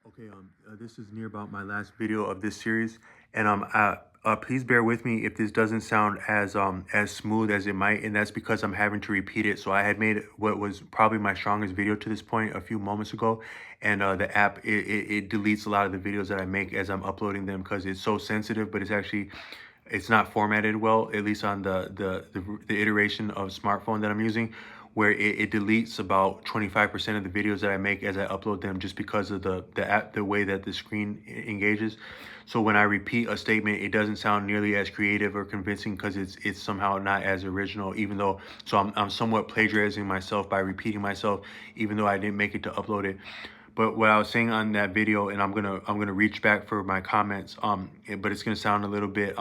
Okay, this is near about my last video of this series, and please bear with me if this doesn't sound as smooth as it might, and that's because I'm having to repeat it. So I had made what was probably my strongest video to this point a few moments ago, and the app it deletes a lot of the videos that I make as I'm uploading them because it's so sensitive, but it's not formatted well, at least on the iteration of smartphone that I'm using, where it deletes about 25% of the videos that I make as I upload them, just because of the way that the screen engages. So when I repeat a statement, it doesn't sound nearly as creative or convincing because it's somehow not as original. Even though, so I'm somewhat plagiarizing myself by repeating myself, even though I didn't make it to upload it. But what I was saying on that video, and I'm gonna reach back for my comments. But it's gonna sound a little bit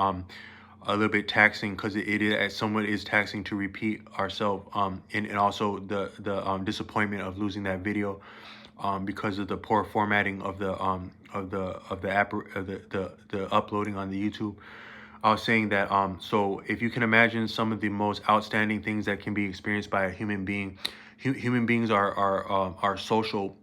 taxing because it is somewhat is taxing to repeat ourselves. And also the disappointment of losing that video, because of the poor formatting of the app, the uploading on the YouTube. I was saying that so if you can imagine some of the most outstanding things that can be experienced by a human being, human beings are social,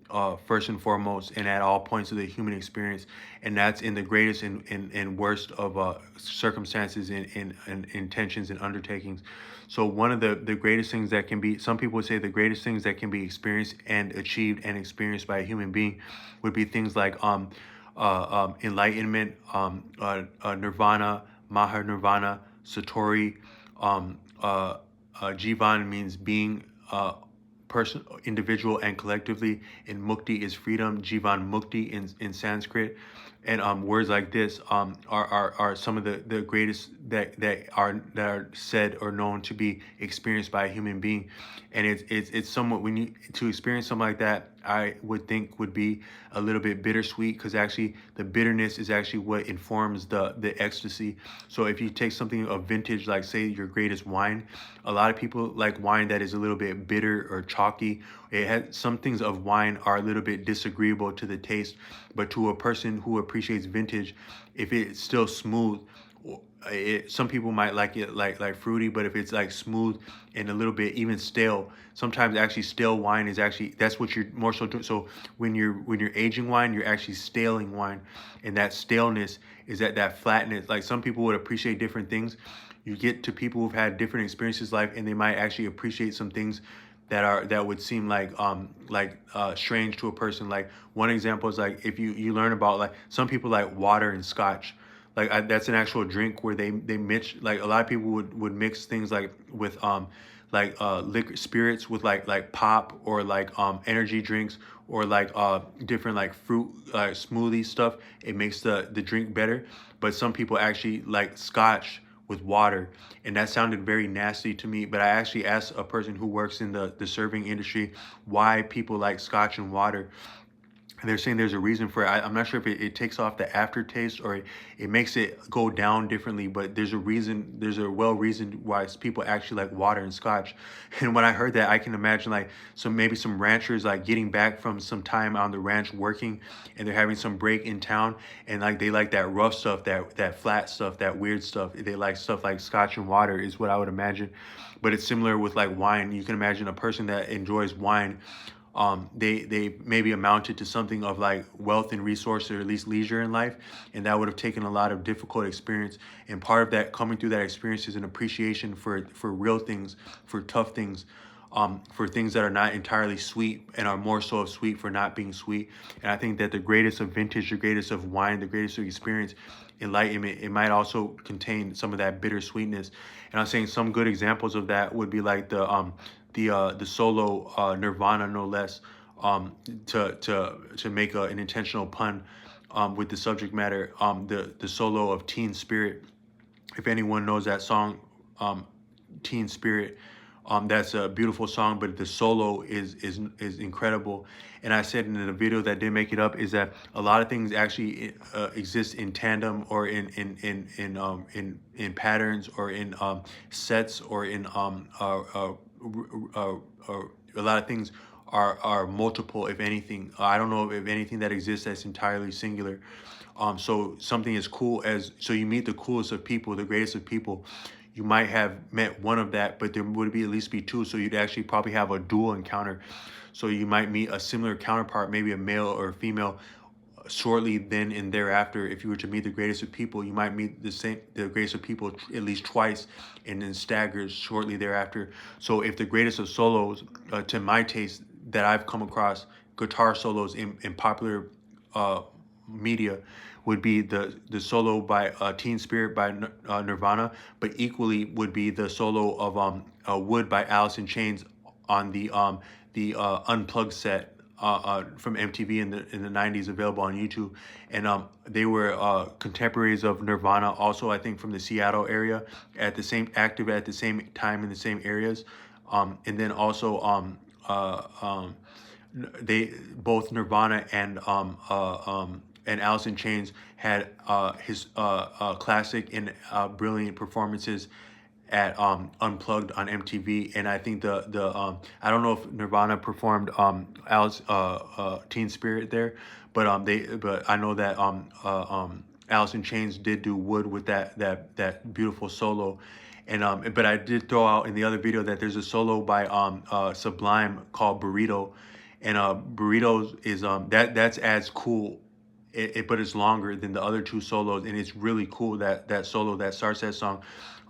first and foremost, and at all points of the human experience, and that's in the greatest and worst of circumstances and intentions and undertakings. So one of the greatest things that can be, some people would say the greatest things that can be experienced and achieved and experienced by a human being would be things like enlightenment, nirvana, Maha Satori. Jivan means being, person, individual, and collectively. And Mukti is freedom. Jivan Mukti in Sanskrit. And words like this are some of the greatest that are said or known to be experienced by a human being. And it's somewhat, when you to experience something like that, I would think would be a little bit bittersweet, because actually the bitterness is actually what informs the ecstasy. So if you take something of vintage, like say your greatest wine, a lot of people like wine that is a little bit bitter or chalky. It has some things of wine are a little bit disagreeable to the taste, but to a person who appreciates vintage, if it's still smooth, some people might like it like fruity, but if it's like smooth and a little bit even stale, sometimes actually stale wine is actually, that's what you're more so doing. So when you're aging wine, you're actually staling wine, and that staleness is that flatness. Like some people would appreciate different things. You get to people who've had different experiences in life, and they might actually appreciate some things that would seem like strange to a person. Like one example is like if you learn about, like, some people like water and scotch. That's an actual drink where they mix, like a lot of people would mix things like with liquor spirits with like pop, or like energy drinks, or like different like fruit smoothie stuff. It makes the drink better. But some people actually like scotch with water, and that sounded very nasty to me. But I actually asked a person who works in the serving industry why people like scotch and water, and they're saying there's a reason for it. I'm not sure if it takes off the aftertaste, or it makes it go down differently, but there's a reason, there's a well reason why people actually like water and scotch. And when I heard that, I can imagine like maybe some ranchers like getting back from some time on the ranch working, and they're having some break in town, and like they like that rough stuff, that flat stuff, that weird stuff. They like stuff like scotch and water is what I would imagine. But it's similar with like wine. You can imagine a person that enjoys wine, they maybe amounted to something of like wealth and resource, or at least leisure in life, and that would have taken a lot of difficult experience. And part of that, coming through that experience, is an appreciation for real things, for tough things, for things that are not entirely sweet, and are more so of sweet for not being sweet. And I think that the greatest of vintage, the greatest of wine, the greatest of experience, enlightenment, it might also contain some of that bittersweetness. And I'm saying some good examples of that would be like the solo Nirvana, no less, to make an intentional pun with the subject matter, the solo of Teen Spirit. If anyone knows that song, Teen Spirit, that's a beautiful song, but the solo is incredible. And I said in the video that didn't make it up is that a lot of things actually exist in tandem, or in patterns, or in sets, or in a lot of things are multiple, if anything. I don't know if anything that exists that's entirely singular. So something as cool as, so you meet the coolest of people, the greatest of people. You might have met one of that, but there would be at least be two. So you'd actually probably have a dual encounter. So you might meet a similar counterpart, maybe a male or a female, shortly then and thereafter. If you were to meet the greatest of people, you might meet the greatest of people at least twice, and then staggers shortly thereafter. So if the greatest of solos, to my taste, that I've come across, guitar solos in popular uh, media, would be the solo by Teen Spirit by Nirvana, but equally would be the solo of Wood by Alice in Chains on the Unplugged set from MTV in the 90s, available on YouTube. And they were contemporaries of Nirvana, also I think from the Seattle area, active at the same time in the same areas. And then also they both Nirvana and Alice in Chains had his classic and brilliant performances at Unplugged on MTV. And I think the I don't know if Nirvana performed Alice Teen Spirit there, but I know that Alice in Chains did do Wood with that beautiful solo. And but I did throw out in the other video that there's a solo by Sublime called Burrito, and Burritos is that's as cool, but it's longer than the other two solos, and it's really cool that solo that starts that song.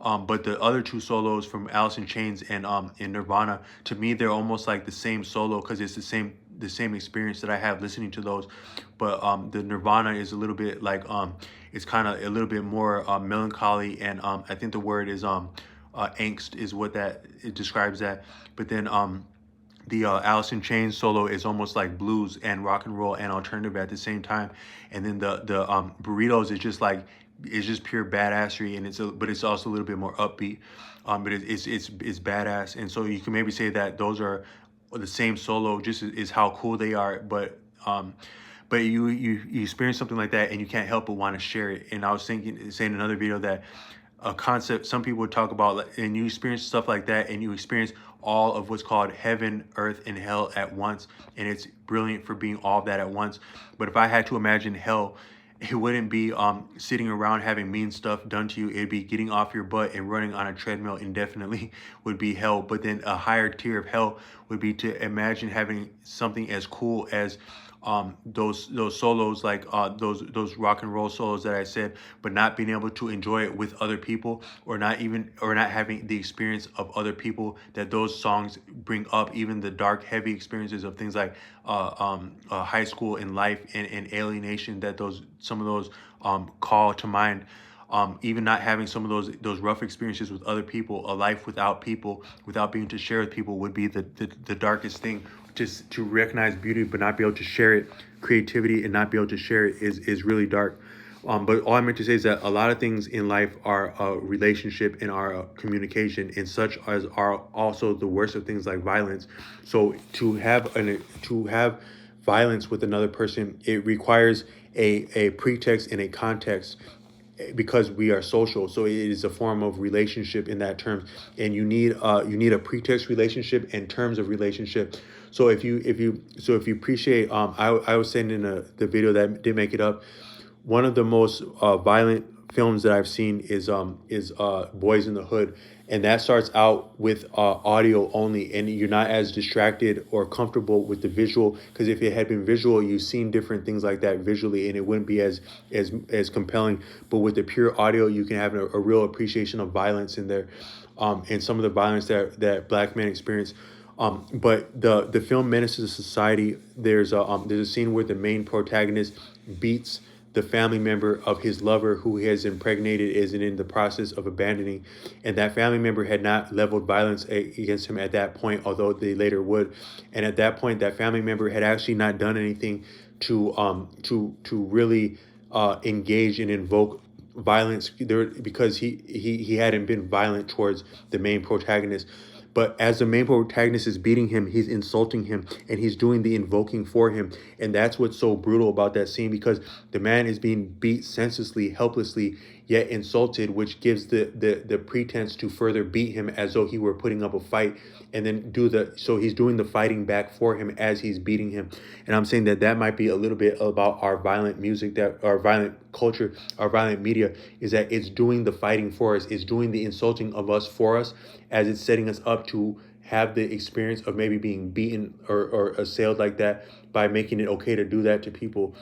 But the other two solos from Alice in Chains and in Nirvana, to me they're almost like the same solo, because it's the same experience that I have listening to those. But the Nirvana is a little bit like it's kind of a little bit more melancholy, and I think the word is angst is what that it describes that. But then the Alice in Chains solo is almost like blues and rock and roll and alternative at the same time. And then the Burritos is just like, it's just pure badassery, and but it's also a little bit more upbeat. But it's badass, and so you can maybe say that those are the same solo, just is how cool they are. But you experience something like that, and you can't help but want to share it. And I was saying in another video that a concept some people would talk about, and you experience stuff like that, and you experience all of what's called heaven, earth, and hell at once, and it's brilliant for being all of that at once. But if I had to imagine hell, it wouldn't be sitting around having mean stuff done to you. It'd be getting off your butt and running on a treadmill indefinitely would be hell. But then a higher tier of hell would be to imagine having something as cool as those solos, like those rock and roll solos that I said, but not being able to enjoy it with other people, or not having the experience of other people that those songs bring up, even the dark, heavy experiences of things like high school and life and alienation that some of those call to mind. Even not having some of those rough experiences with other people, a life without people, without being able to share with people, would be the darkest thing. Just to recognize beauty but not be able to share it, creativity and not be able to share it, is really dark. But all I meant to say is that a lot of things in life are a relationship and are a communication, and such as are also the worst of things like violence. So to have violence with another person, it requires a pretext and a context, because we are social. So it is a form of relationship in that terms, and you need a pretext relationship and terms of relationship. So if you appreciate, I was saying in the video that did make it up, one of the most violent films that I've seen is Boys in the Hood, and that starts out with audio only, and you're not as distracted or comfortable with the visual, because if it had been visual, you've seen different things like that visually, and it wouldn't be as compelling. But with the pure audio, you can have a real appreciation of violence in there, and some of the violence that black men experience. But the film Menace to Society, there's a scene where the main protagonist beats the family member of his lover, who he has impregnated, is in the process of abandoning, and that family member had not leveled violence against him at that point, although they later would. And at that point, that family member had actually not done anything to really engage and invoke violence there, because he hadn't been violent towards the main protagonist. But as the main protagonist is beating him, he's insulting him, and he's doing the invoking for him. And that's what's so brutal about that scene, because the man is being beat senselessly, helplessly, yet insulted, which gives the pretense to further beat him as though he were putting up a fight, and then so he's doing the fighting back for him as he's beating him. And I'm saying that might be a little bit about our violent music, that our violent culture, our violent media, is that it's doing the fighting for us, it's doing the insulting of us for us, as it's setting us up to have the experience of maybe being beaten or assailed like that, by making it okay to do that to people.